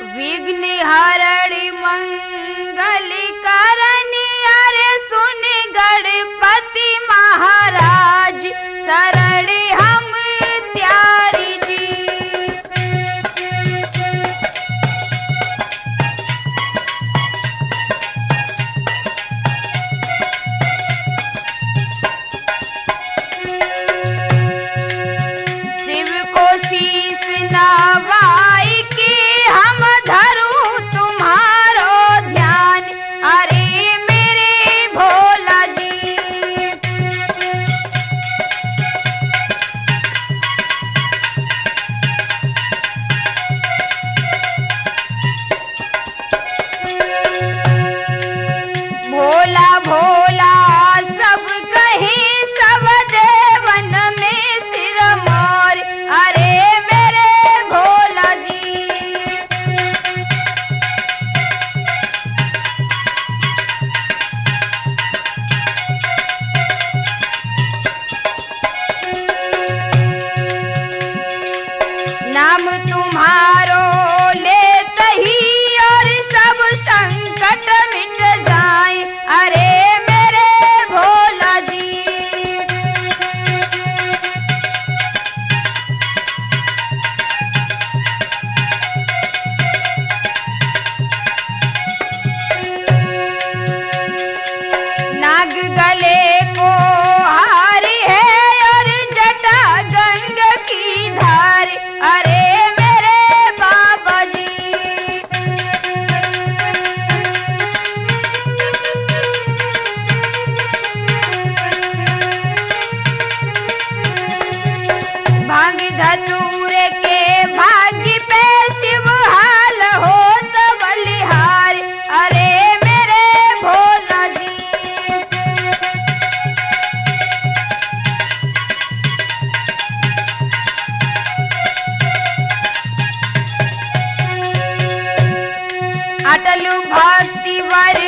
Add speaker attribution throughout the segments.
Speaker 1: विघ्न हरणि मंगल करनि, अरे सुन गणपति महाराज शरण हम त्यारी जी। शिव को शीश नवाई के हम धरूं तुम्हारो ध्यान, अरे मेरे भोला जी। भोला भोला सब कहीं सब देवन में सिर मोर, अरे मेरे भोला जी। नाम तुम्हारो लेत ही और सब संकट मिट जाए, अरे मेरे भोला जी। नाग गले को हार है और जटा गंग की धार, अरे मेरे बाबा जी। भांग धतूर के भाग्य पे शिव हाल होत बलिहार, अरे मेरे भोला जी। अटल भक्ति वर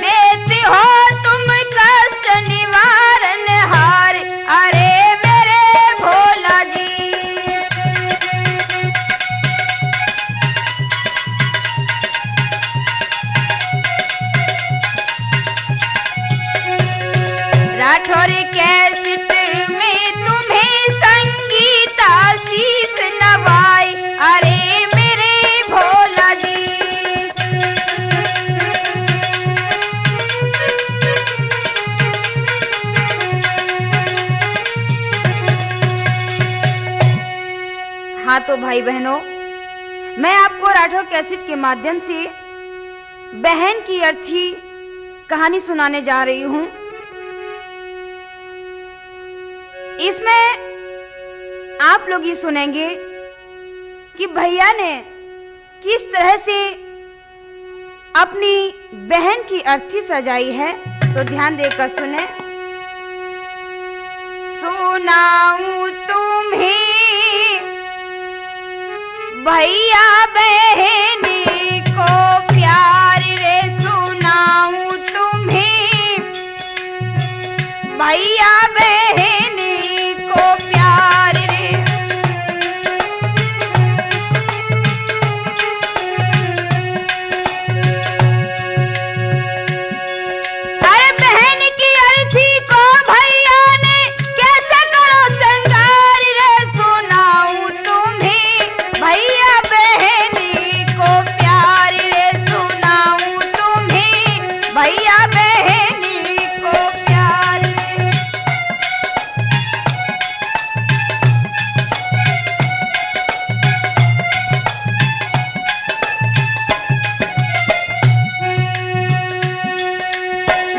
Speaker 1: देते हो तुम कष्ट निवारण हार, अरे मेरे भोला जी। राठौर कैसेट में तुम्हें संगीत आशीष नवाई, अरे मेरे भोला जी। हाँ तो भाई बहनों, मैं आपको राठौर कैसेट के माध्यम से बहन की अर्थी कहानी सुनाने जा रही हूं। इसमें आप लोग ये सुनेंगे कि भैया ने किस तरह से अपनी बहन की अर्थी सजाई है, तो ध्यान देकर सुने। सुनाऊं तुम्हें भैया बहन को प्यार रे, सुनाऊं तुम्हें भैया बहन को प्यार रे। अरे बहन की अर्थी को भैया ने कैसे करो श्रृंगार रे, सुनाऊं तुम्हें भैया बहन को प्यार रे, सुनाऊं तुम्हें भैया बहन को प्यार रे।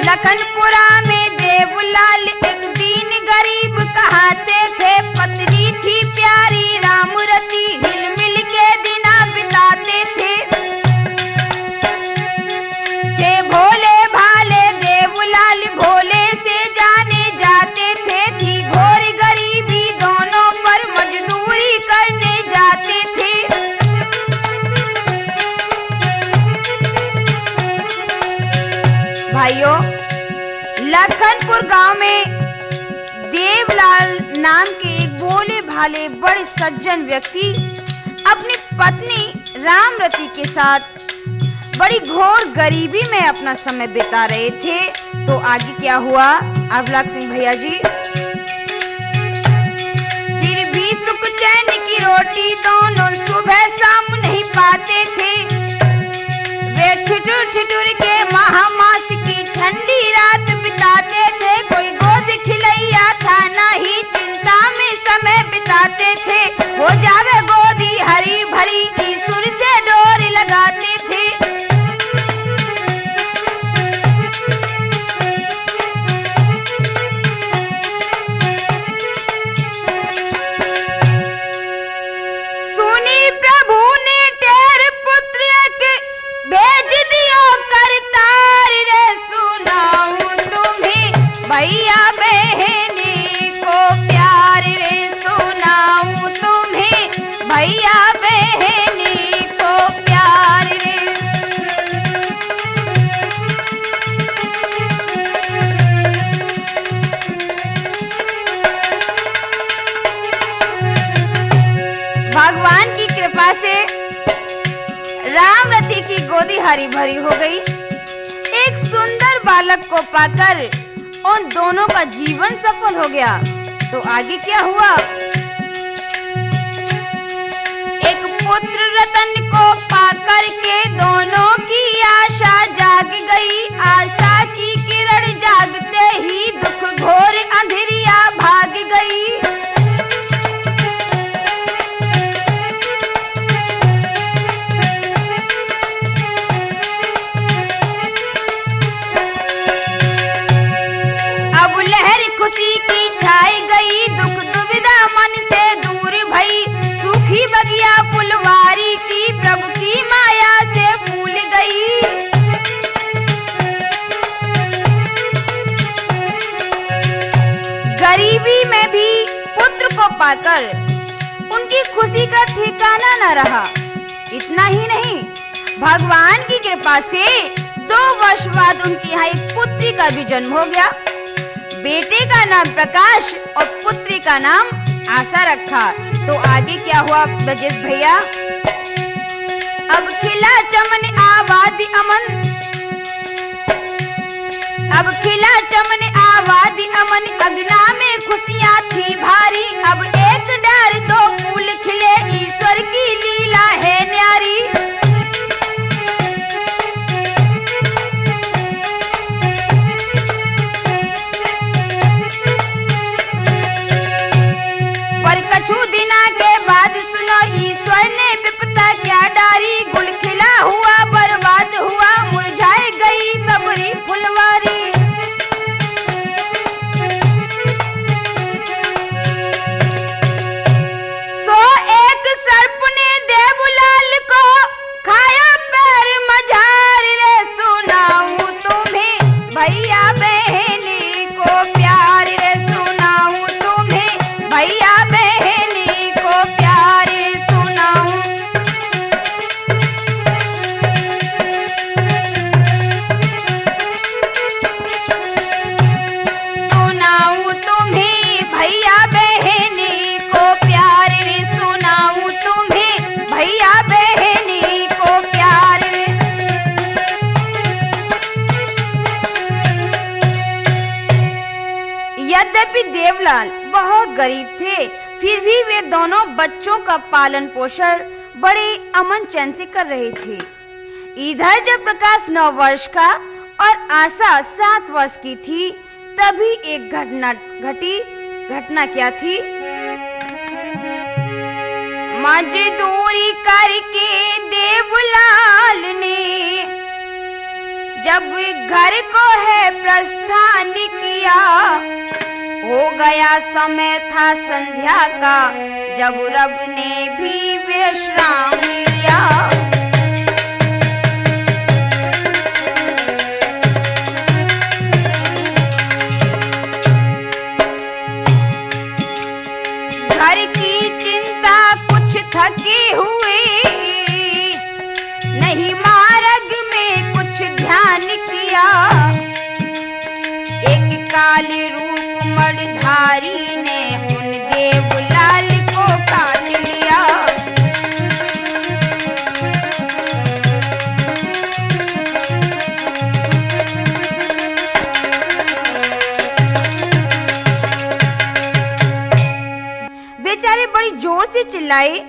Speaker 1: लखनपुरा में देवलाल एक दिन गरीब कहाते थे, पत्नी थी प्यारी रामरती, हिलमिल के दिना बिताते थे। भोले भाले देवलाल भोले से जाने जाते थे, थी घोर गरीबी दोनों पर मजदूरी करने जाते थे। भाइयों, लखनपुर गांव में देवलाल नाम के एक भोले भाले बड़े सज्जन व्यक्ति अपनी पत्नी रामरती के साथ बड़ी घोर गरीबी में अपना समय बिता रहे थे। तो आगे क्या हुआ अवलाख सिंह भैया जी? फिर भी सुख चैन की रोटी दोनों सुबह शाम नहीं पाते थे। वे ठिठुर ठिठुर के महामास की ठंडी रात बिताते थे। कोई गोद खिलैया था नहीं, चिंता में समय बिताते थे। हो जावे गोदी हरी भरी की सुर से डोर लगाते थे। सुनी प्रभु ने टेर पुत्र के भेज दियो करतार रे। सुनाऊं तुम्हें भैया बहनी को प्यार रे। सुनाऊं तुम्हें भैया बहनी को प्यार रे। भगवान की कृपा से रामरती की गोदी हरी भरी हो गई। एक सुंदर बालक को पाकर उन दोनों का जीवन सफल हो गया। तो आगे क्या हुआ? एक पुत्र रतन को पाकर के दोनों की आशा जाग गई। आशा की किरण जागते ही दुख घोर अंधेरिया भाग गई। खुशी की छाई गई, दुख दुविधा मन से दूर भई। सूखी बगिया फुलवारी की प्रभु की माया से फूल गई। गरीबी में भी पुत्र को पाकर उनकी खुशी का ठिकाना न रहा। इतना ही नहीं, भगवान की कृपा से 2 वर्ष बाद उनके यहाँ एक पुत्री का भी जन्म हो गया। बेटे का नाम प्रकाश और पुत्री का नाम आशा रखा। तो आगे क्या हुआ ब्रजेश भैया? अब खिला चमन आबादी अमन, अब खिला चमन आबादी अमन। अगना में खुशियां थी भारी। अब एक डार 2 फूल खिले, ईश्वर की लीला है न्यारी। कछु दिना के बाद सुनो, ईश्वर ने विपदा क्या डारी। गुल खिला हुआ बर्बाद हुआ, मुरझाए गई सबरी फुलवारी। सो एक सर्प ने देवलाल को खाया पैर मझार रे। सुनाऊं तुम्हें भैया बहनी को प्यार रे। सुनाऊं तुम्हें भैया बहनी को प्यार सुनाऊं। सुनाऊं तुम्हें भैया बहनी को प्यार रे। सुनाऊं तुम्हें भैया बहनी को प्यार रे। यद्यपि देवलाल बहुत गरीब थे, फिर भी वे दोनों बच्चों का पालन पोषण बड़े अमन चैन से कर रहे थे। इधर जब प्रकाश 9 वर्ष का और आशा 7 वर्ष की थी, तभी एक घटना घटी। घटना क्या थी? मजदूरी करके देवलाल ने जब घर को है प्रस्थान किया। हो गया समय था संध्या का, जब रब ने भी विश्राम लिया। घर की चिंता कुछ थके हुए, नहीं मार्ग में कुछ ध्यान किया। एक काली रूप मणिधारी ने उन देवलाल को काट लिया। चिल्लाई।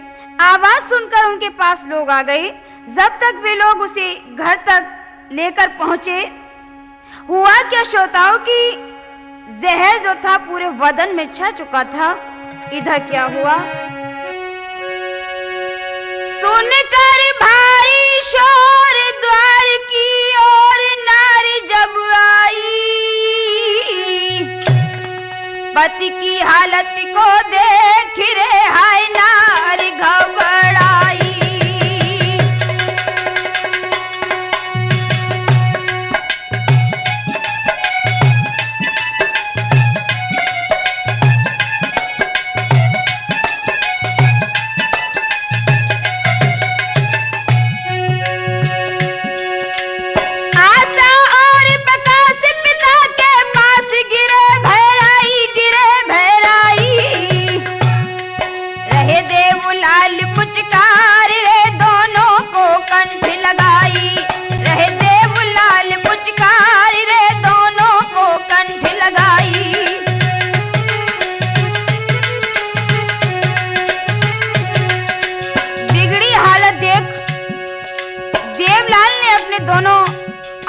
Speaker 1: आवाज सुनकर उनके पास लोग आ गए। जब तक वे लोग उसे घर तक लेकर पहुंचे, हुआ क्या, श्रोताओं की जहर जो था पूरे बदन में छा चुका था। इधर क्या हुआ, सुनकर भारी शोर द्वार की ओर नारी जब आई, पति की हालत को देख रे हाय नारी घबराई।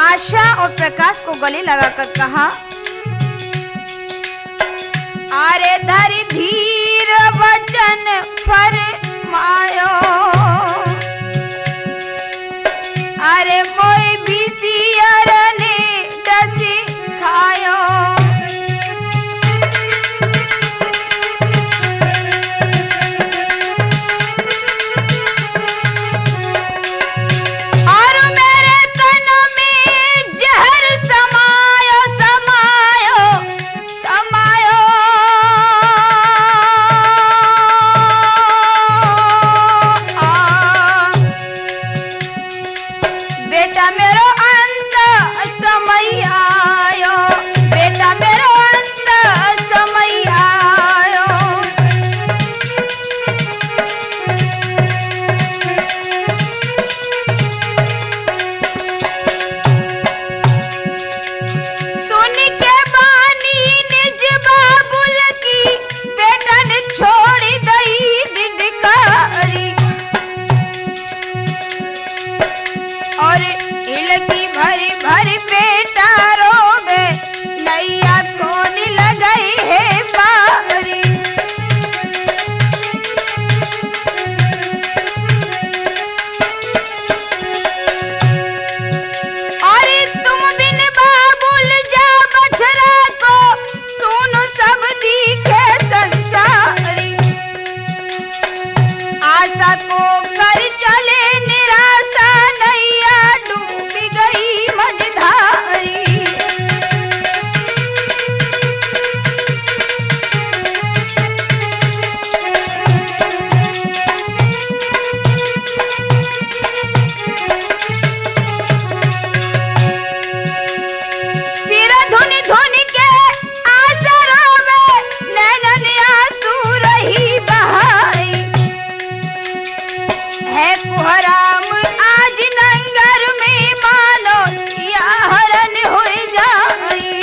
Speaker 1: आशा और प्रकाश को गले लगाकर कहा, अरे धरि धीर वचन फरमायो, अरे मोई बिसियर ने डसी खायो। बेटा मेरो अंत समय आयो, बेटा मेरो अंत समय आयो। सुन के बानी निज बाबुल की, बेटा ने छोड़ दई बिडकारी, और इलकी भरी भरी बेटा रोवे, नैया कौन लगाई है पारी। और तुम बिन बाबुल जा बछड़ा को, सुनो सब दिखे संसारी, आशा को कर चले निराशा, नैया डूब गई मझधारी। सिर धुन धुन के आशा रोवे, नैनन आंसू रही बहाई, है कुहराम आज नंगर में, मानो सिया हरण हो जाई।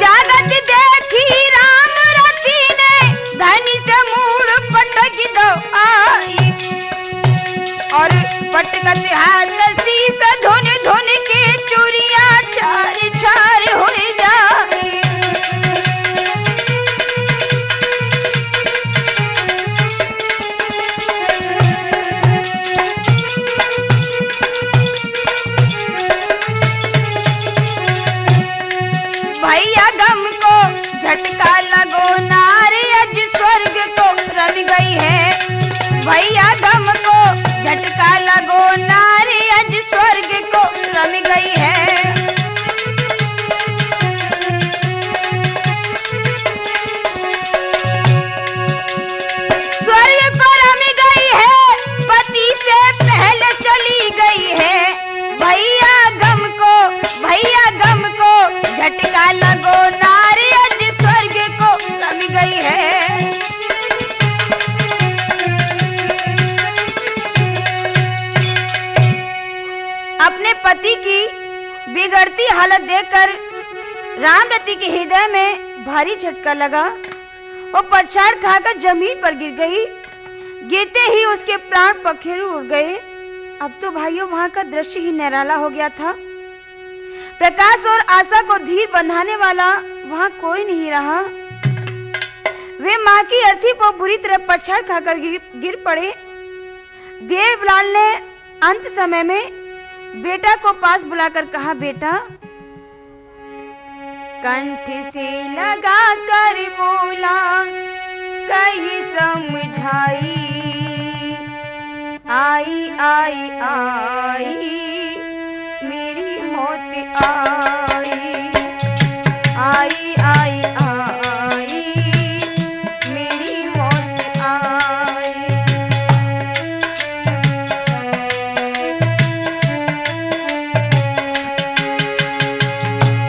Speaker 1: जागत देखी राम रति ने, धनी से मूड़ पटक दो आई, और पटकत हाथ शीस धुन धुन के चूड़िया छार छार हो जाए। भैया गम को झटका लगो, नारी अज स्वर्ग को रम गई है। भैया गम को झटका लगो, नारी अज स्वर्ग को रम गई पति की बिगड़ती हालत देखकर रामरती के हृदय में भारी झटका लगा। वो पछाड़ खाकर जमीन पर गिर गई। गिरते ही उसके प्राण पखेरु उड़ गए। अब तो भाइयों वहां का दृश्य ही निराला हो गया था। प्रकाश और आशा को धीर बंधाने वाला वहां कोई नहीं रहा। वे मां की अर्थी पर बुरी तरह पछाड़ खाकर गिर पड़े। देवलाल ने अंत समय में बेटा को पास बुलाकर कहा, बेटा, कंठ से लगा कर बोला, कहीं समझाई, आई आई आई मेरी मौत आई, आई आई आई मेरी मौत आई।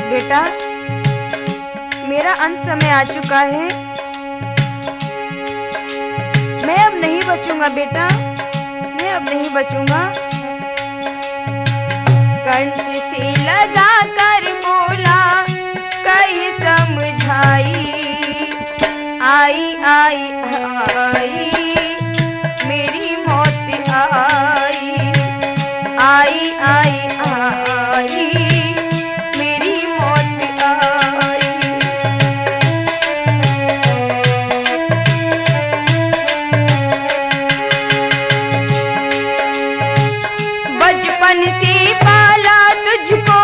Speaker 1: बेटा, मेरा अंत समय आ चुका है। मैं अब नहीं बचूंगा बेटा, मैं अब नहीं बचूंगा। कंठ से लगा कर बोला, कहीं समझाई, आई आई आई मेरी मौत आई, आई आई आई मेरी मौत आई। बचपन से पाला तुझको,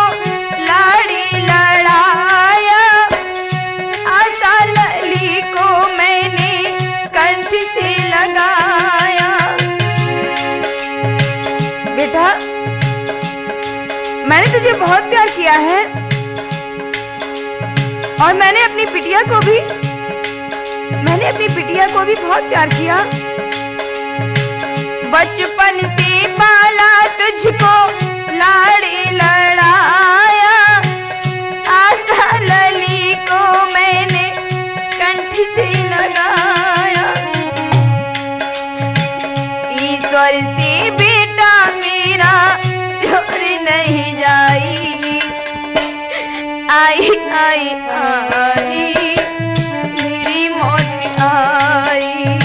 Speaker 1: लाड़ी लड़ाया, आशा लली को मैंने कंठ से लगाया। बेटा, मैंने तुझे बहुत प्यार किया है और मैंने अपनी बिटिया को भी बहुत प्यार किया। बचपन से पाला तुझको, लाड़ी लड़ाया, आशा लली को मैंने कंठ से लगाया। ईश्वर से बेटा मेरा जोर नहीं जाई, आई आई आई मेरी मौत आई,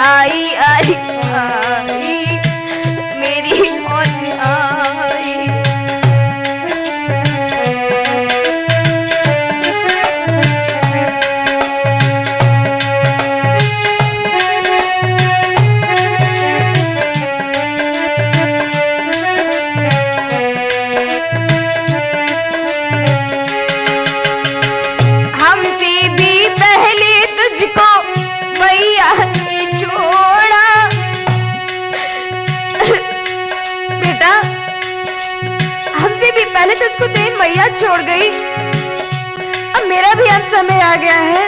Speaker 1: आई आई आई मेरी मौत आई। हमसे भी पहले तुझको मैया ने छोड़ा। बेटा, हमसे भी पहले तुझको तेरी मैया छोड़ गई। अब मेरा भी अंत समय आ गया है।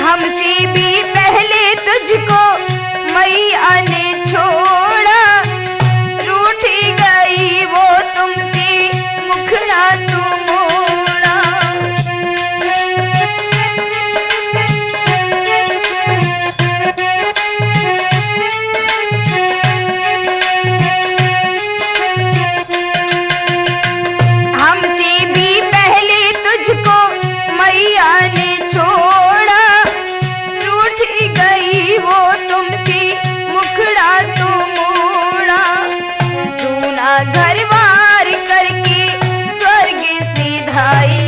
Speaker 1: हमसे भी पहले तुझको मैया ने छोड़ा, रूठी गई वो तुमसे मुखड़ा तू मोड़ा। हमसे भी पहले तुझको मैया ने छोड़ा, रूठ गई वो तुमसे मुखड़ा तू मोड़ा। सोना घर वार करके स्वर्ग सिधाई,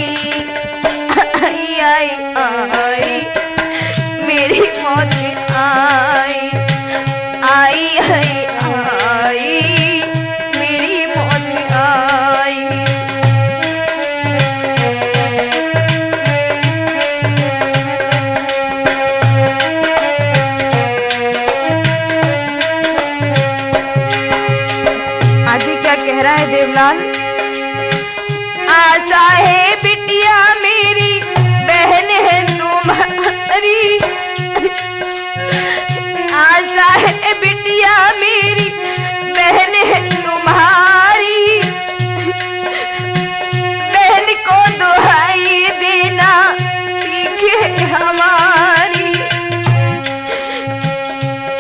Speaker 1: आई आई आई मेरी मौत आई, आई आई आई मेरी मौत आई। आगे क्या कह रहा है देवलाल? आशा है बिटिया मेरी, बहन है तुम्हारी, आशा है बिटिया मेरी, बहन है तुम्हारी। बहन को दुहाई देना सीखे हमारी।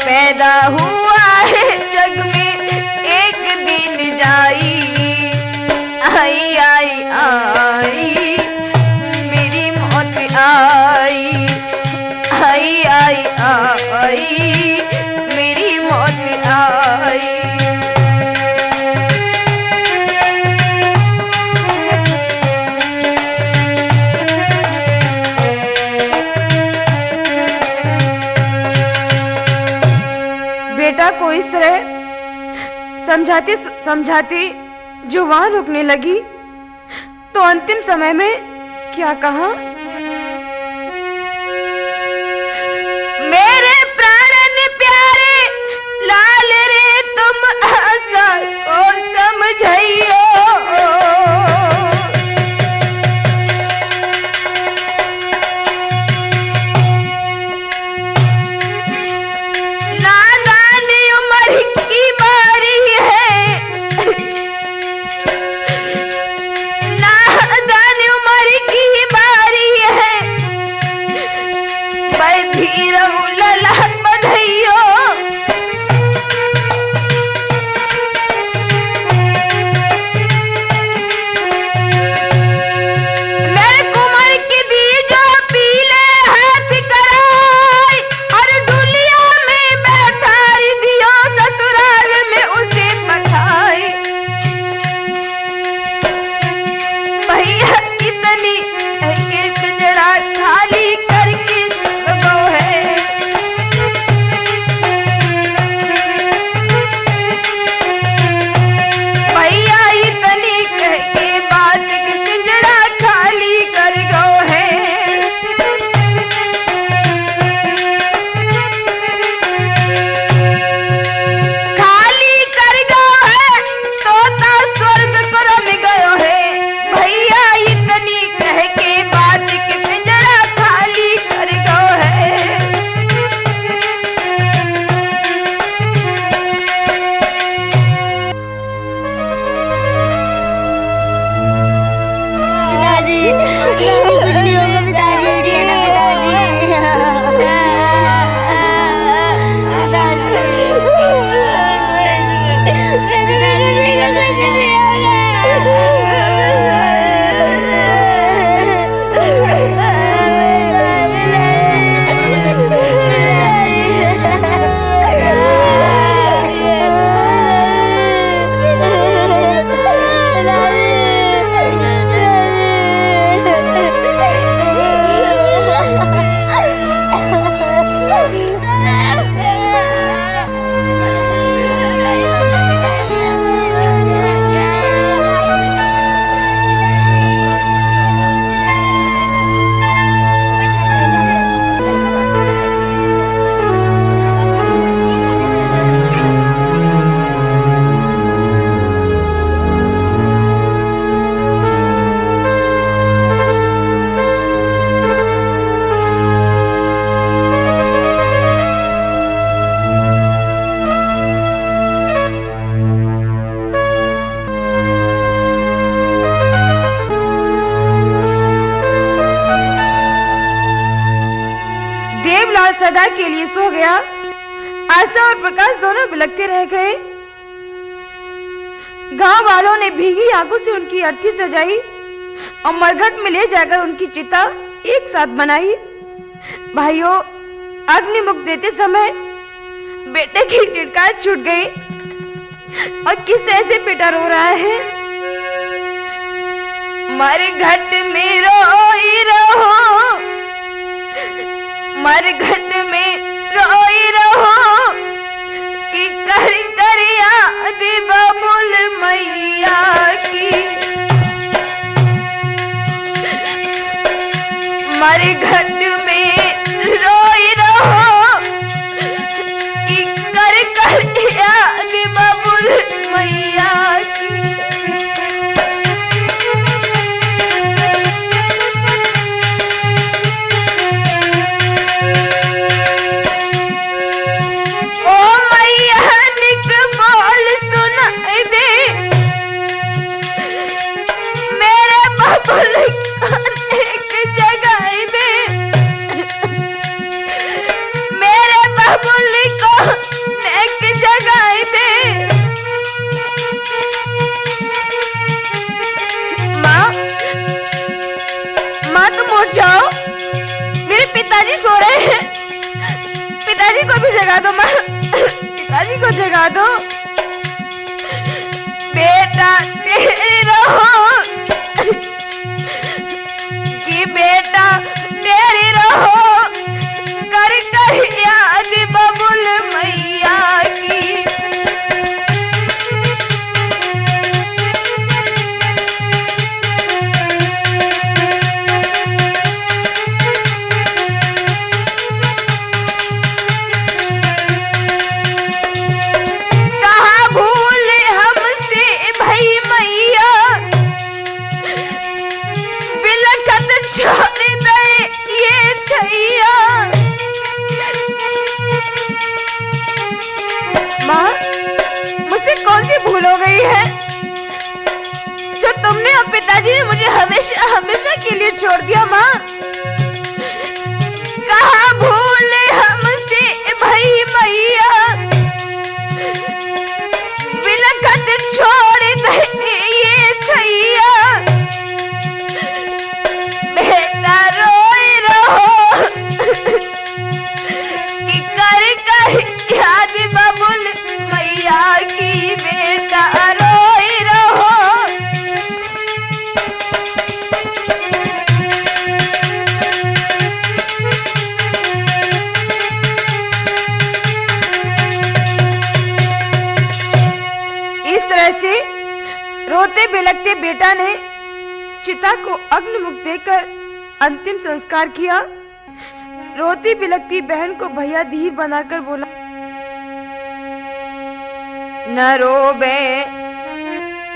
Speaker 1: पैदा हुआ है जग में एक समझाते समझाते जो वहां रुकने लगी तो अंतिम समय में क्या कहा? मेरे प्राणन प्यारे लाल रे तुम आशा को समझियो, सदा के लिए सो गया। आशा और प्रकाश दोनों बिलखते रह गए। गांव वालों ने भीगी आंखों से उनकी अर्थी सजाई और मरघट में ले जाकर उनकी चिता एक साथ बनाई। भाइयों, अग्निमुख देते समय बेटे की टिटकार छूट गई और किस तरह से बेटा रो रहा है। मरघट में रोई रहो, मरघट में रोई रहो कि कर कर याद बबुल मैया की। मरघट में रोई रहो कि कर कर याद बबुल मैया की। एक जगह दे मेरे बबुल को, एक जगह दे। माँ, माँ तुम उठ जाओ, मेरे पिताजी सो रहे हैं। पिताजी को भी जगा दो माँ, पिताजी को जगा दो। बेटा तेरी रहो कि बेटा तेरी रहो, कर कर याद बबुल मैया की। पागल हो गई है? जो तुमने और पिताजी ने मुझे हमेशा हमेशा के लिए छोड़ दिया माँ। कहाँ भूले हमसे भाई मैया, बिलखत छोड़ गए ये छैया। बेटा रोए रहो कि कर कर याद बबुल मैया की, बेटा रोए रहो। इस तरह से रोते बिलखते बेटा ने चिता को अग्निमुख देकर अंतिम संस्कार किया। रोती बिलखती बहन को भैया धीर बनाकर बोला, न रोबे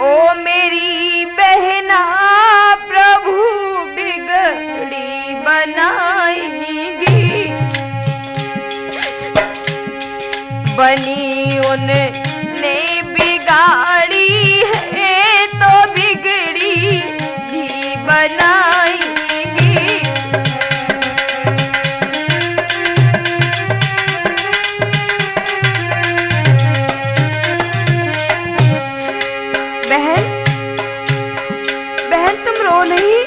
Speaker 1: ओ मेरी बहना, प्रभु बिगड़ी बनाएंगी। बनी उनने बिगाड़ी है तो बिगड़ी भी बनाएंगी। बहन तुम रो नहीं।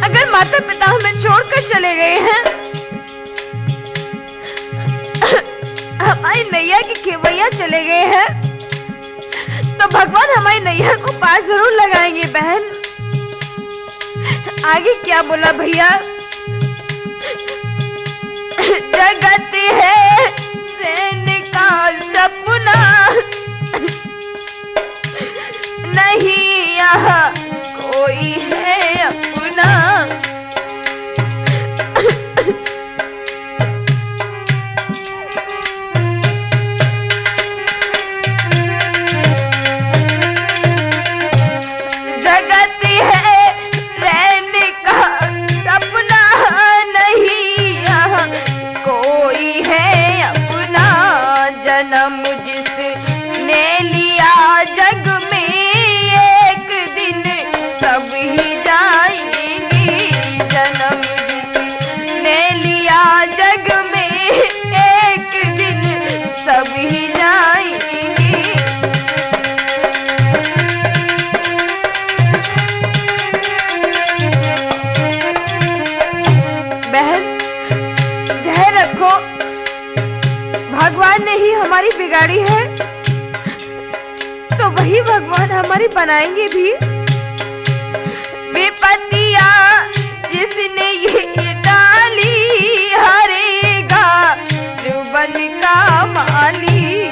Speaker 1: अगर माता पिता हमें छोड़कर चले गए हैं, हमारी नैया के खेवैया चले गए हैं, तो भगवान हमारी नैया को पार जरूर लगाएंगे। बहन आगे क्या बोला भैया? जगत है रहने का सपना, नहीं यहाँ कोई है अपना। जगत है रहने का सपना, नहीं यहाँ कोई है अपना। जन्म जिसने लिया जग में, एक दिन सब ही जाएंगे। जन्म जिसने लिया जग में, एक दिन सब ही जाएंगे। भगवान ने ही हमारी बिगाड़ी है, तो वही भगवान हमारी बनाएंगे भी। विपत्तियां जिसने ये डाली, हरेगा जुबन का माली।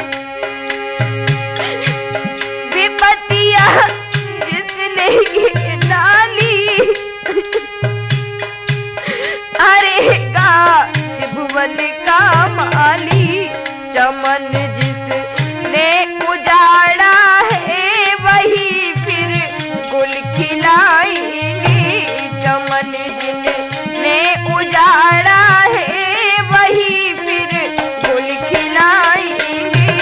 Speaker 1: विपत्तियां जिसने ये डाली, हरेगा त्रिभुवन का माली। चमन जिसने उजाड़ा है, वही फिर गुल खिलाएंगे। चमन जिसने उजाड़ा है, वही फिर गुल खिलाएंगे।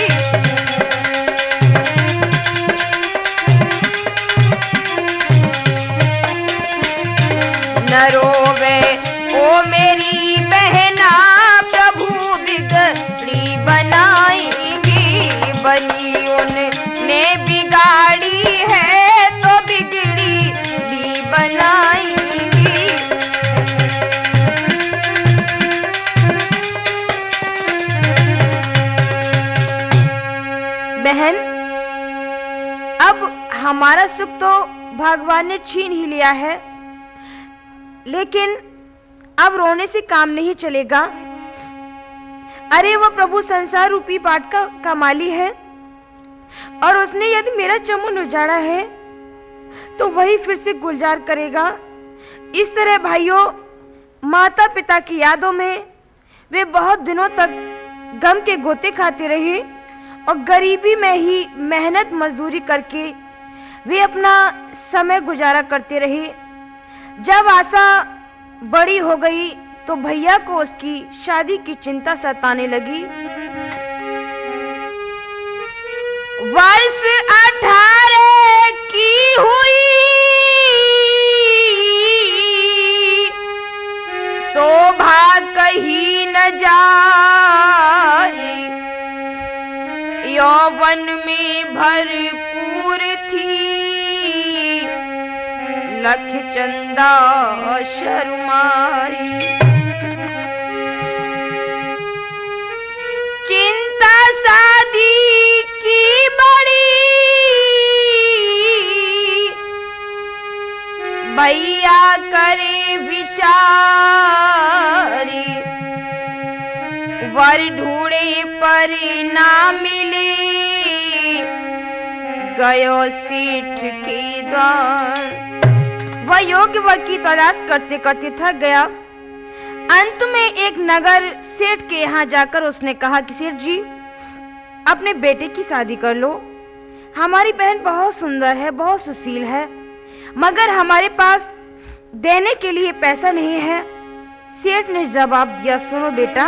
Speaker 1: न रोवे ओ मेरी बहना, प्रभु बिगड़ी बनाएंगी। बनी उनने बिगाड़ी है तो बिगड़ी भी बनाएंगी। बहन अब हमारा सुख तो भगवान ने छीन ही लिया है, लेकिन अब रोने से काम नहीं चलेगा। अरे वह प्रभु संसार रूपी बाट का माली है, और उसने यदि मेरा चमन उजाड़ा है तो वही फिर से गुलजार करेगा। इस तरह भाइयों, माता पिता की यादों में वे बहुत दिनों तक गम के गोते खाते रहे, और गरीबी में ही मेहनत मजदूरी करके वे अपना समय गुजारा करते रहे। जब आशा बड़ी हो गई तो भैया को उसकी शादी की चिंता सताने लगी। जाए, यौवन में भरपूर थी, लख चंदा शर्माई। चिंता शादी की बड़ी, भैया करे विचारी, वर ढूंढे पर ना मिले, गयो सेठ के द्वार। वह योग्य वर की तलाश करते करते थक गया। अंत में एक नगर सेठ के यहाँ जाकर उसने कहा कि सेठ जी, अपने बेटे की शादी कर लो। हमारी बहन बहुत सुंदर है, बहुत सुशील है, मगर हमारे पास देने के लिए पैसा नहीं है। सेठ ने जवाब दिया, सुनो बेटा,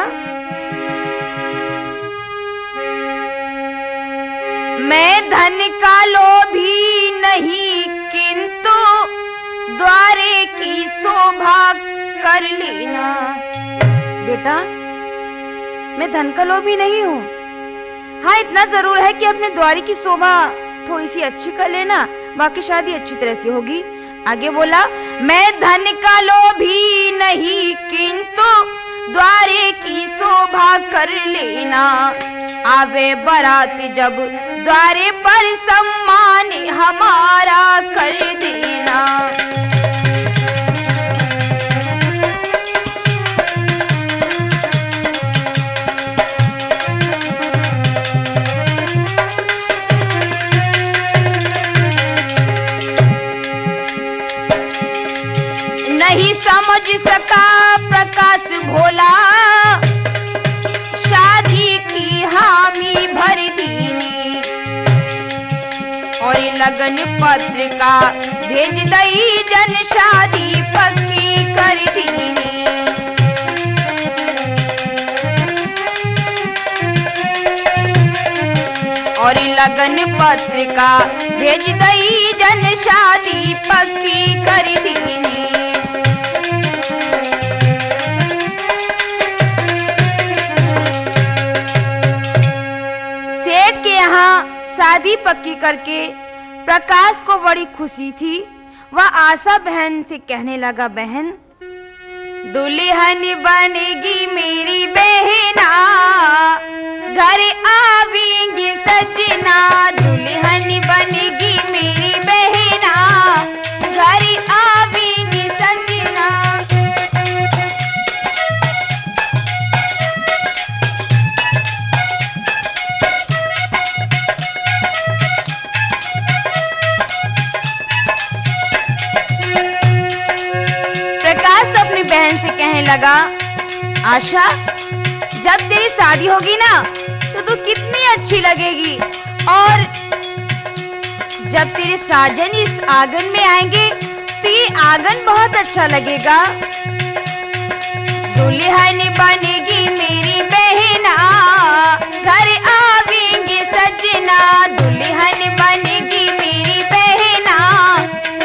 Speaker 1: मैं धन का लोभी नहीं, किंतु द्वारे की शोभा कर लेना। बेटा, मैं धन का लोभी नहीं हूँ। हाँ, इतना जरूर है कि अपने द्वारे की शोभा थोड़ी सी अच्छी कर लेना, बाकी शादी अच्छी तरह से होगी। आगे बोला, मैं धन का लोभी नहीं, किंतु द्वारे की शोभा कर लेना। आवे बारात जब द्वारे पर, सम्मान हमारा कर देना। नहीं समझ सका प्रकाश भोला, शादी की हामी भर दीनी, और लगन पत्रिका भेज दई, जन शादी पक्की कर दीनी। और लगन पत्रिका भेज दई, जन शादी पक्की कर दीनी। शादी पक्की करके प्रकाश को बड़ी खुशी थी। वह आशा बहन से कहने लगा, बहन, दुल्हन बनेगी मेरी बहना, घर आवेंगे सजना। दुल्हन बनेगी मेरी बहना, घर आवेंगे सजना। बहन से कहने लगा, आशा, जब तेरी शादी होगी ना तो तू कितनी अच्छी लगेगी, और जब तेरे साजन इस आंगन में आएंगे तो ये आंगन बहुत अच्छा लगेगा। दुल्हन बनेगी मेरी बहना, घर आवेंगे सजना। दुल्हन बनेगी मेरी बहना,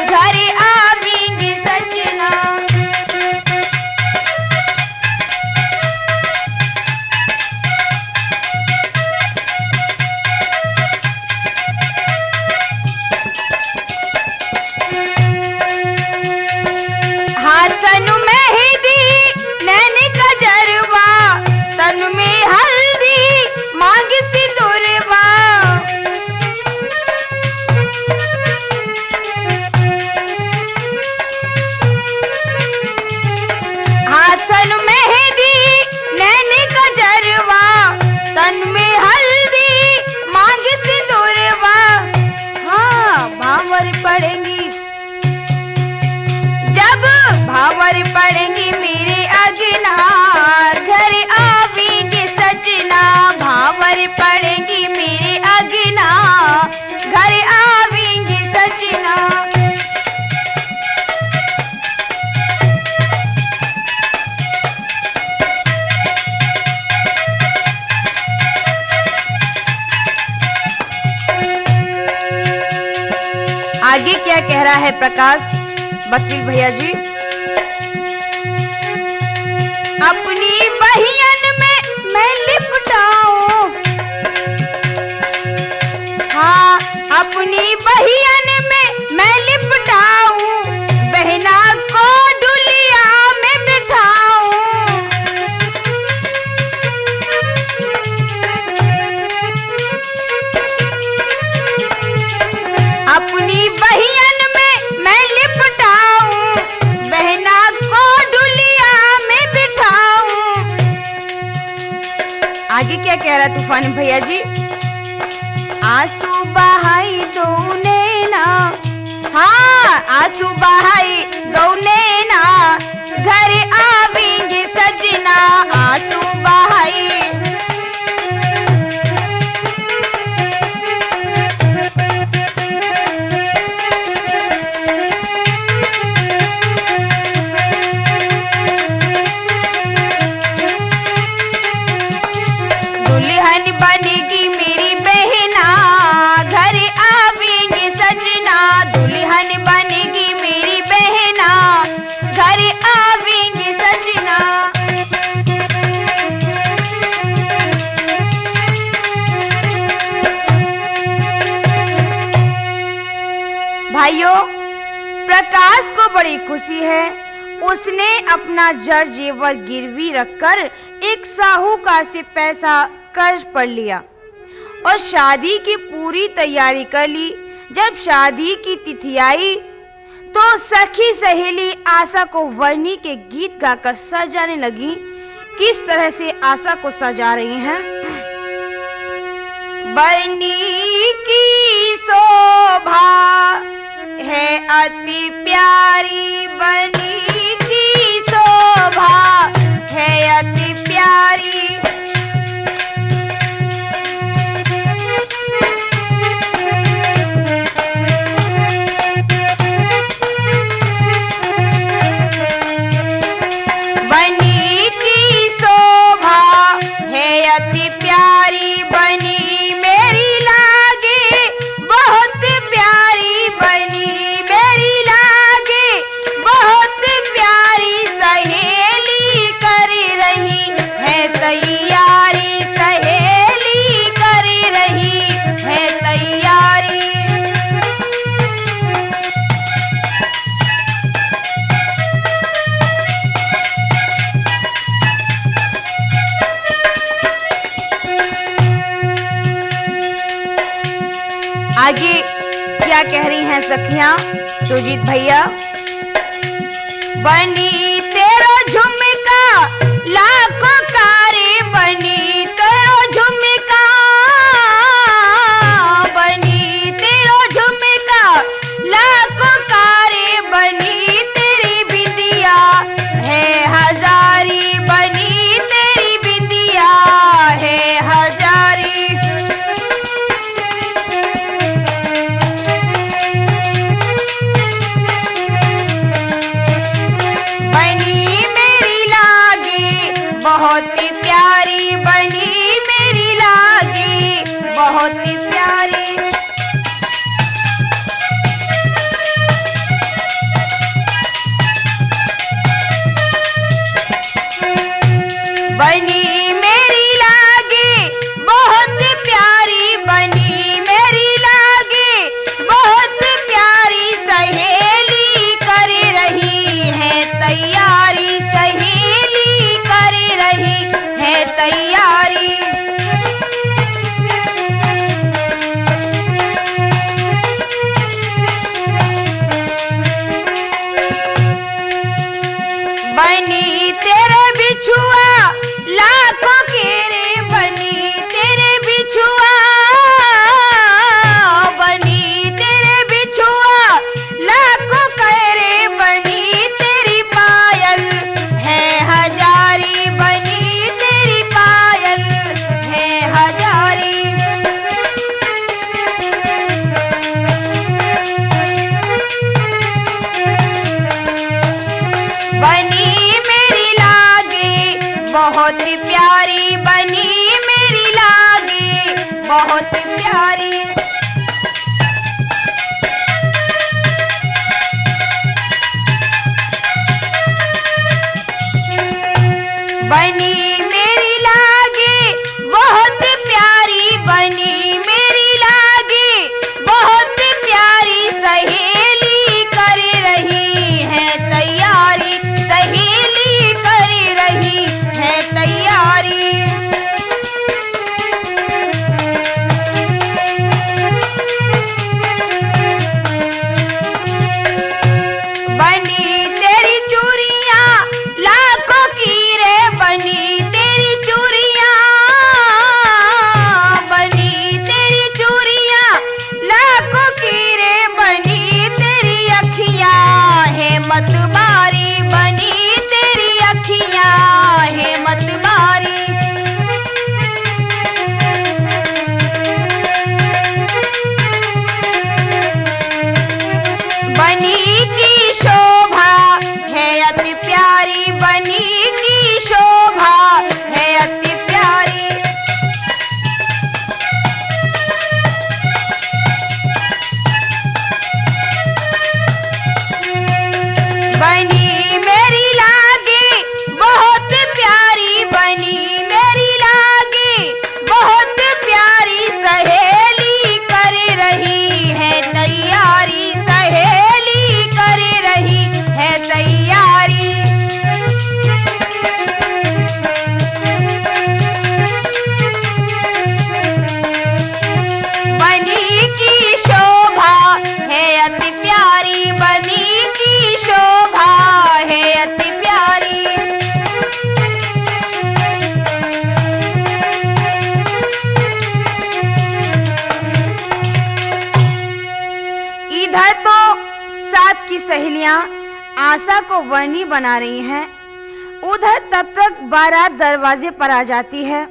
Speaker 1: घर आवेंगे सजना। तन मेहंदी नैन गजरवा, तन में हल्दी मांग सिंदूरवा। तन मेहंदी नैन गजरवा, तन में हल्दी मांग सिंदूरवा। हाँ, भावर पड़ेंगी जब, भावर पड़ेंगी मेरे अगना, घर आवेंगे सजना। भावर पड़ेंगी मेरे अगना, घर आवेंगे सजना। आगे क्या कह रहा है प्रकाश? वकील भैया जी, अपनी बहियन में बहियन में मैं लिपटाऊं, बहना को डुलिया में बिठाऊं। अपनी बहियन में मैं लिपटाऊं, बहना को डुलिया में बिठाऊं। आगे क्या कह रहा तूफानी भैया जी? आंसू बहाई दो नैना, हाँ आंसू बहाई दो नैना, घर आवेंगे सजना, आंसू बहाई। दुल्हन बनेगी मेरी बहना, घर आवेंगे सजना, दुल्हन बनेगी मेरी बहना, घर आवेंगे सजना। भाइयों, प्रकाश को बड़ी खुशी है। उसने अपना जर जेवर गिरवी रखकर एक साहूकार से पैसा कर्ज पर लिया और शादी की पूरी तैयारी कर ली। जब शादी की तिथि आई तो सखी सहेली आशा को वर्णी के गीत गाकर सजाने लगी। किस तरह से आशा को सजा रही हैं? वर्णी की शोभा है अति प्यारी, वर्णी की शोभा है अति प्यारी। बनी की शोभा है अति प्यारी, बनी मेरी लागे बहुत प्यारी, बनी मेरी लागे बहुत प्यारी। सहेली कर रही है तैयारी, सहेली कर रही है तैयारी। आगे क्या कह रही हैं सखियां सुजीत भैया? बनी तेरा झुमका लाखों कारे, बनी तेरा झुमका, बनी तेरा झुमका लाखों कारे, बनी तेरी बिंदिया है हजारी, बनी तेरी बिंदिया है हजारी। बहुत प्यारी, बनी मेरी लागी बहुत प्यारी। बनी मेरी लागी बहुत प्यारी, बनी मेरी लागी बहुत प्यारी। सहेली कर रही है तैयारी, सहेली कर रही है तैयारी। बनी तेरे बिछुआ लाखों के रे, बनी तेरे बिछुआ, बनी तेरे बिछुआ लाखों के रे, बनी तेरी पायल है हजारी, बनी तेरी पायल है हजारी। बनी मेरी लागी बहुत प्यारी, बनी मेरी लागी बहुत प्यारी। बनी मेरी लागी बहुत प्यारी, बनी मेरी लागी बहुत प्यारी। सहेलियां आशा को वर्णी बना रही हैं, उधर तब तक बारात दरवाजे पर आ जाती है।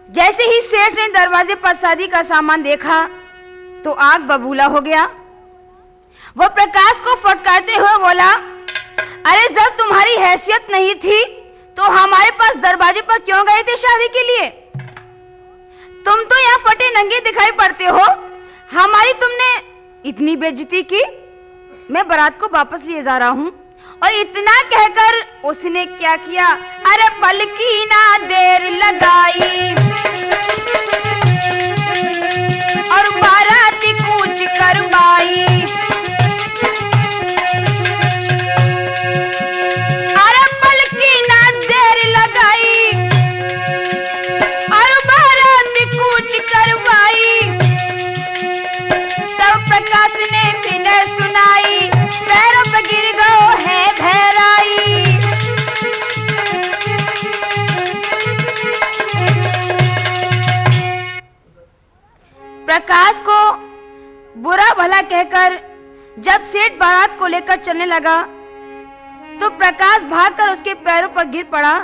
Speaker 1: जैसे ही सेठ ने दरवाजे पर शादी का सामान देखा तो आग बबूला हो गया। वह प्रकाश को फटकारते हुए बोला, अरे जब तुम्हारी हैसियत नहीं थी तो हमारे पास दरवाजे पर क्यों गए थे शादी के लिए? तुम तो यहाँ फटे नंगे दिखाई पड़ते हो, हमारी तुमने इतनी बेइज्जती की। मैं बारात को वापस लिए जा रहा हूँ। और इतना कहकर उसने क्या किया, अरे पल की ना देर लगाई और बाराती कूच करवाई। अरे पल की ना देर लगाई और बाराती कूच करवाई। तब प्रकाश ने विनय सुनाई, पैरों पर गिर गयो है भैराई। प्रकाश को बुरा भला कहकर जब सेठ बारात को लेकर चलने लगा तो प्रकाश भागकर उसके पैरों पर गिर पड़ा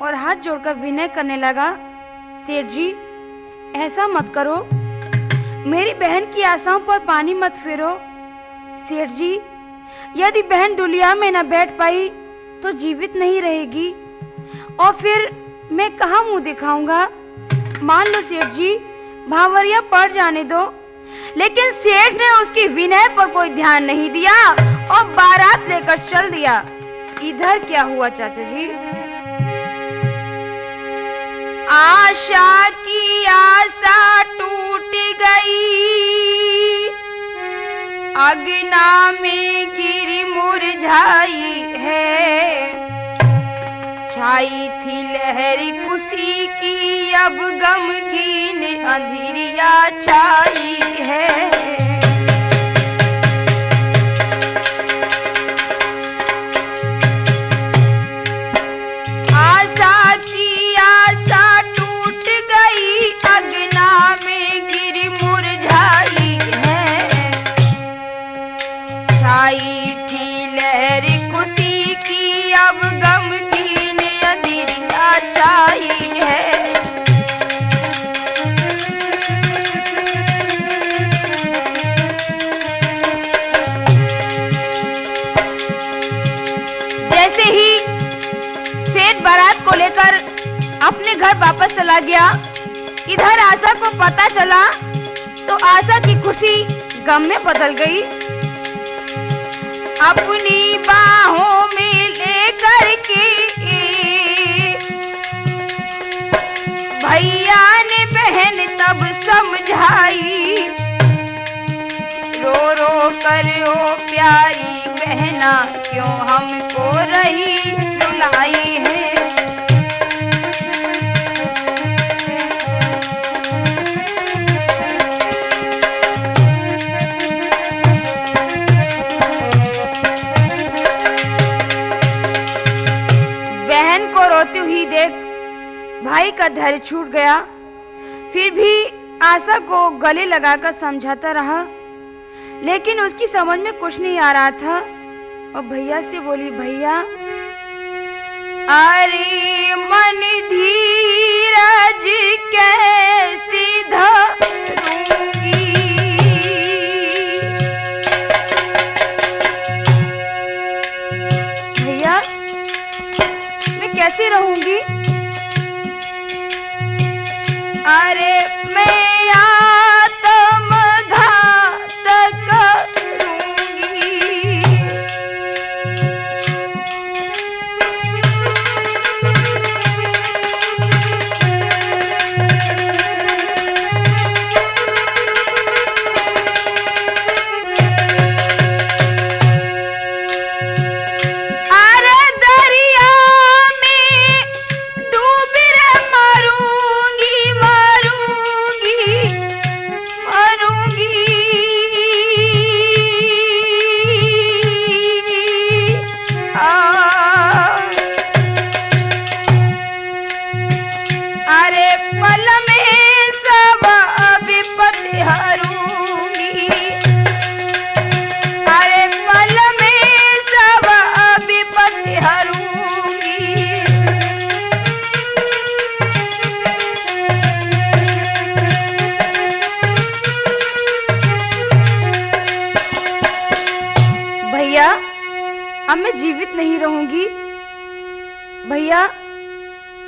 Speaker 1: और हाथ जोड़कर विनय करने लगा, सेठ जी ऐसा मत करो, मेरी बहन की आशाओं पर पानी मत फेरो। सेठ जी, यदि बहन डुलिया में न बैठ पाई तो जीवित नहीं रहेगी और फिर मैं कहाँ मुंह दिखाऊंगा। मान लो सेठ जी, भावरिया पड़ जाने दो। लेकिन सेठ ने उसकी विनय पर कोई ध्यान नहीं दिया और बारात लेकर चल दिया। इधर क्या हुआ चाचा जी? आशा की आशा टूट गई, अगना में गिरी मुरझाई है। छाई थी लहर खुशी की, अब गमगीन अंधेरिया छाई है। आशा की आशा टूट गई, अगना में गिरी मुरझाई है। छाई थी लहर खुशी की, अब गमगीन अंधेरिया छाई है। जैसे ही सेठ बारात को लेकर अपने घर वापस चला गया, इधर आशा को पता चला तो आशा की खुशी गम में बदल गई। अपनी बाहों में लेकर के भैया ने बहन तब समझाई, रो रो कर ओ प्यारी बहना क्यों हमको रही रुलाई है। बहन को रोती हुई देख भाई का धैर्य छूट गया। फिर भी आशा को गले लगाकर समझाता रहा, लेकिन उसकी समझ में कुछ नहीं आ रहा था और भैया से बोली, भैया अरे मन धीरज कैसे धरूंगी, भैया मैं कैसे रहूंगी? अरे मैं आत्मघात करूंगी। अब मैं जीवित नहीं रहूंगी। भैया,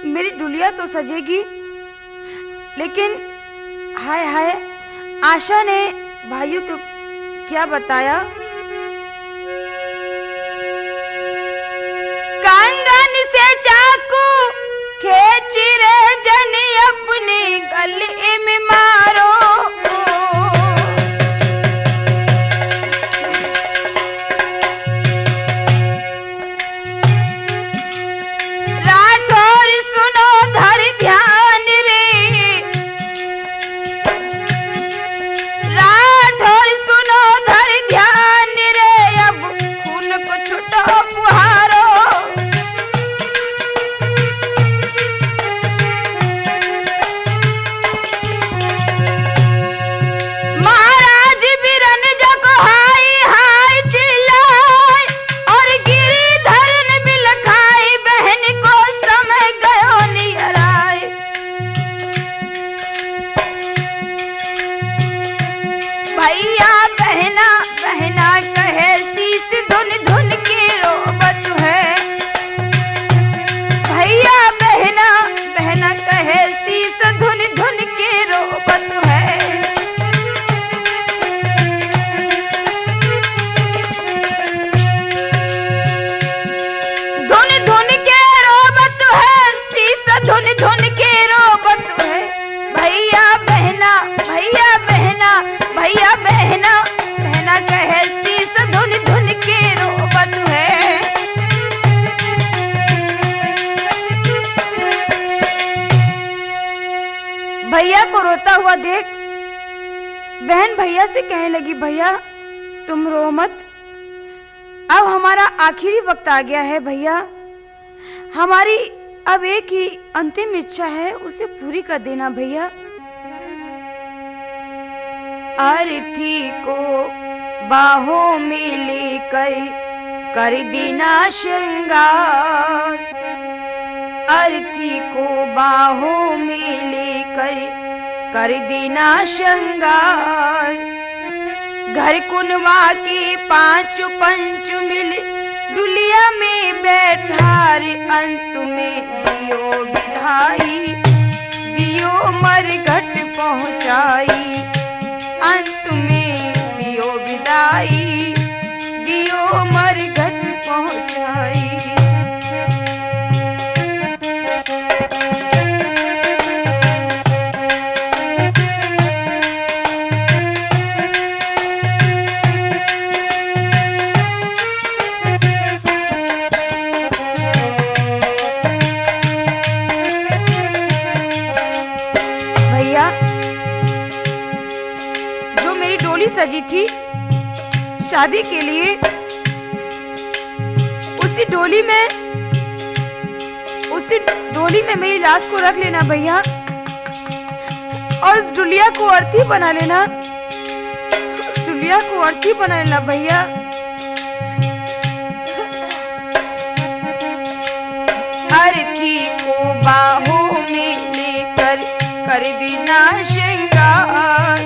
Speaker 1: मेरी डुलिया तो सजेगी, लेकिन हाय हाय, आशा ने भाइयों को क्या बताया? कंगन से चाकू खींच रे जनी अपने गले में मारो। राठौर सुनो धर ध्यान रे, राठौर सुनो धर ध्यान रे, अब खून को छुटो पुहारो। भैया बहना बहना कहे शीश धुन धुन के रोबत है। भैया बहना बहना कहे शीश धुन धुन के रोबत है। धुन धुन के रोबत है, शीश धुन धुन के रोबत है। भैया बहना भैया बहना भैया बहना बहना कहे शीश धुन धुन के रोबत है। भैया को रोता हुआ देख बहन भैया से कहने लगी, भैया तुम रो मत, अब हमारा आखिरी वक्त आ गया है। भैया, हमारी अब एक ही अंतिम इच्छा है, उसे पूरी कर देना भैया। अर्थी को बाहों में लेकर कर देना श्रृंगार। अर्थी को बाहों में लेकर कर देना श्रृंगार। घर कुनवा के पांचों पंच मिल डुलिया में बैठार। अंत में दियो विधाई दियो मरघट पहुंचाई। अंत में दियो विदाई दियो मरघट पहुंचाई। भैया, जो मेरी डोली सजी थी शादी के लिए, उसी डोली में मेरी लाश को रख लेना भैया, और उस डुलिया को अर्थी बना लेना। उस डुलिया को अर्थी बना लेना भैया। अर्थी को बाहों में लेकर कर देना श्रृंगार।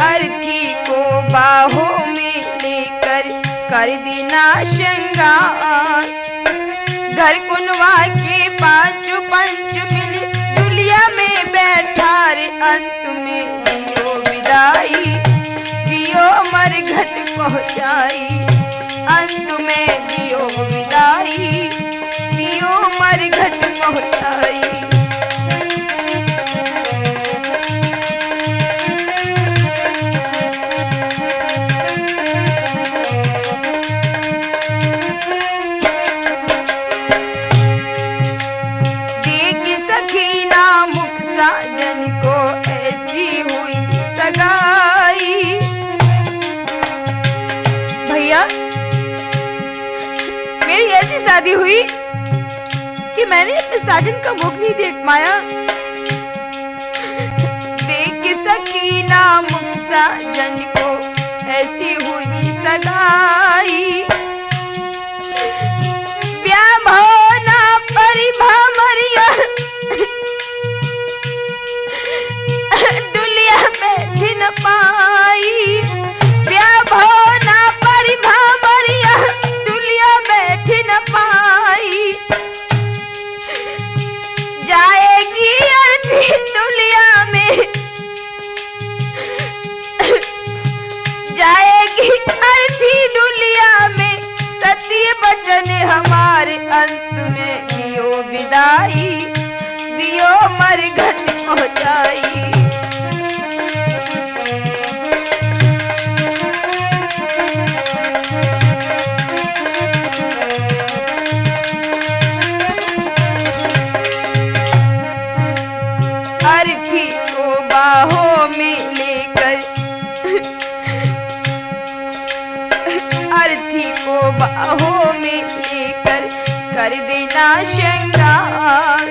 Speaker 1: अर्थी को बाहों में लेकर कर देना श्रृंगार। घर कुनवा के पांचों पंच मिल डुलिया में बैठा रे। अंत में दियो विदाई दियो मरघट पहुंचाई। अंत में दियो विदाई दियो मरघट पहुंचाई। साजन को ऐसी हुई सगाई। भैया, मेरी ऐसी शादी हुई कि मैंने अपने साजन का मुख नहीं देख पाया। देख सकीना मुख साजन को ऐसी हुई सगाई। ब्याह भवना परिभा मरिया डुलिया बैठ न पाई। ब्याह भवना परिभा बचन हमारे अंत में दियो विदाई, दियो मरघट पहुंचाई। अर्थी को बाहों में लेकर, अर्थी को बाहों में लेकर कर देना श्रृंगार।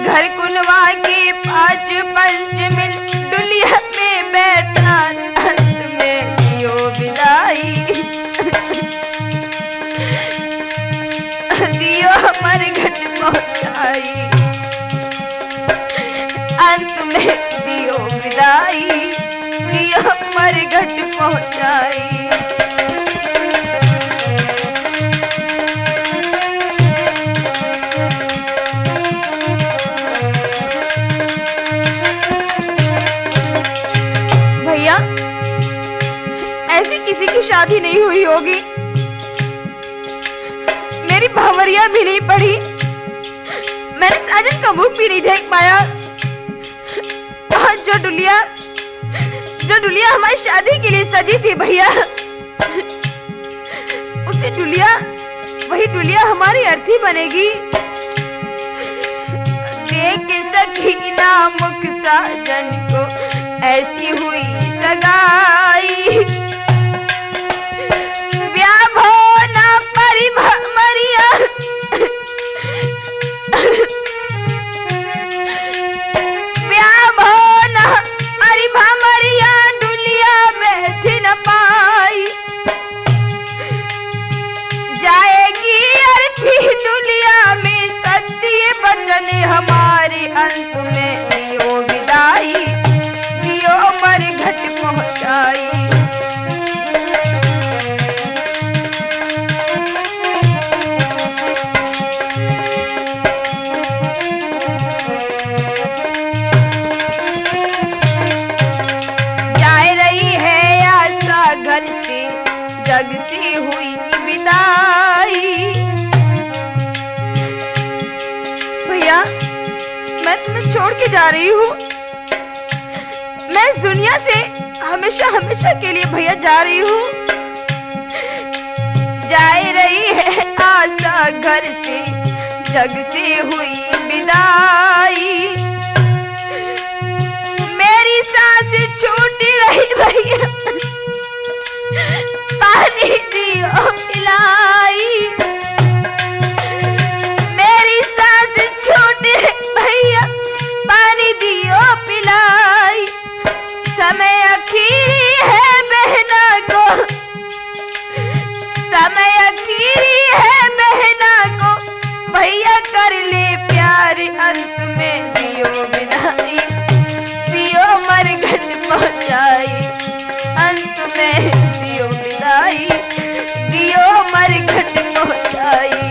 Speaker 1: घर कुनवा के 5 पंच मिल डुलिया में बैठा, अंत में दियो विदाई, दियो मरघट पहुंचाई। अंत में दियो विदाई, दियो मरघट पहुंचाई। भैया, ऐसी किसी की शादी नहीं हुई होगी, मेरी भावरिया भी नहीं पड़ी, मैंने साजन का मुख भी नहीं देख पाया। जो डुलिया हमारी शादी के लिए सजी थी भैया, उसी डुलिया, वही डुलिया हमारी अर्थी बनेगी। देख सकीना मुख साजन को ऐसी हुई सगाई, ब्याह भोना परिभमरिया, ब्याह भोना परिभमरिया डुलिया बैठ न पाई। जाएगी अर्थी डुलिया में सत्य बचन हमारे अंत में दियो विदाई, दियो मरघट पहुंचाई। जाए रही है आशा घर से, जग से हुई विदाई। भैया, मैं तुम्हें छोड़ के जा रही हूँ, मैं इस दुनिया से हमेशा हमेशा के लिए भैया जा रही हूँ। जाए रही है आशा घर से, जग से हुई विदाई। मेरी सांस छूट रही भैया, पानी दियो पिलाई। मेरी सांस छूट रही भैया, पानी दियो पिलाई। समय आखिरी है बहना को, समय आखिरी है बहना को, भैया कर ले प्यार। अंत में दियो विदाई, दियो मरघट पहुंचाई। अंत में दियो विदाई, दियो मरघट पहुंचाई।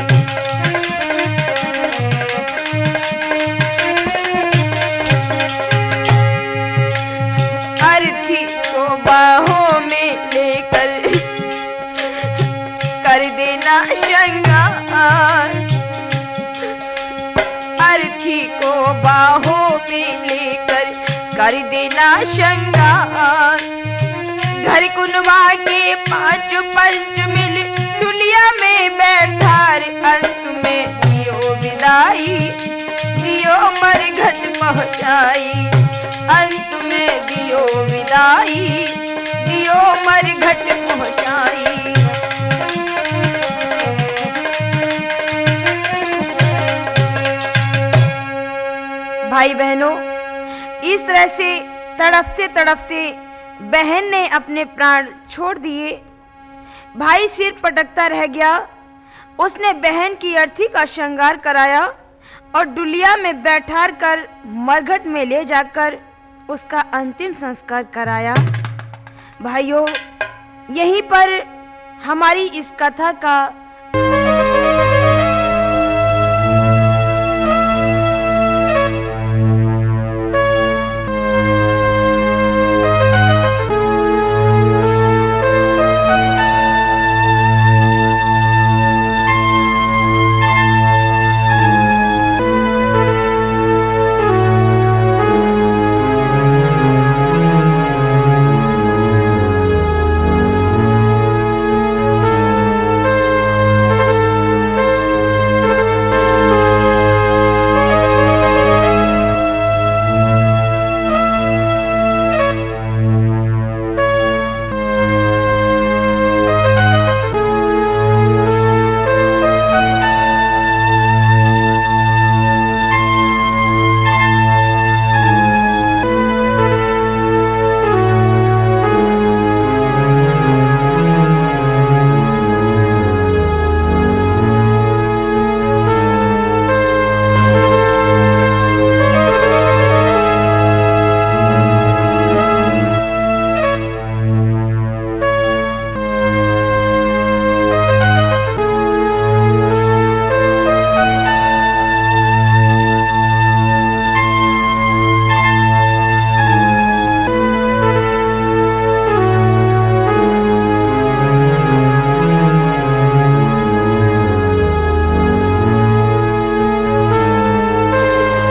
Speaker 1: अर्थी को बाहों में लेकर कर देना श्रृंगार। अर्थी को बाहों में लेकर कर देना श्रृंगार। घर कुनवा के 5 पंच मिल डुलिया में बैठा, अंत में दियो विदाई, दियो मरघट पहुंचाई। अंत में दियो विदाई, दियो मरघट पहुंचाई। भाई बहनों, इस तरह से तड़फते तड़फते बहन ने अपने प्राण छोड़ दिए। भाई सिर पटकता रह गया। उसने बहन की अर्थी का श्रृंगार कराया और डुलिया में बैठा कर मरघट में ले जाकर उसका अंतिम संस्कार कराया। भाइयों, यहीं पर हमारी इस कथा का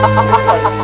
Speaker 2: हाँ,